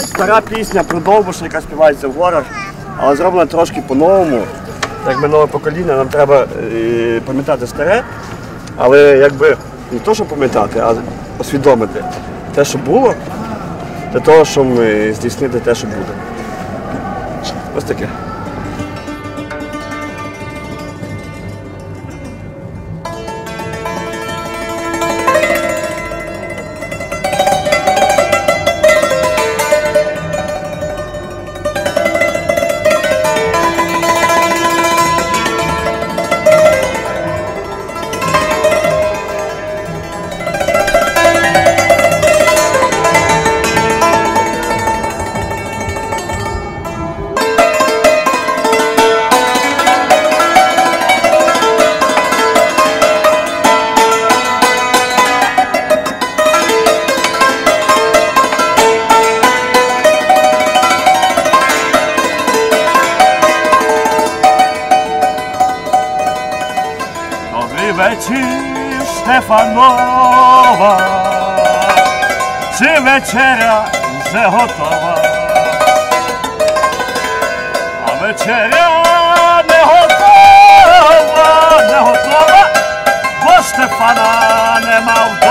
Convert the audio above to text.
Стара пісня про Довбуша, яка співається в горах, але зроблена трошки по-новому. Якби нове покоління, нам треба пам'ятати старе, але якби не то, що пам'ятати, а усвідомити те, що було, для того, щоб здійснити те, що буде. Ось таке. Вечір Штефанова, чи вечеря вже готова, а вечеря не готова, бо Штефана нема.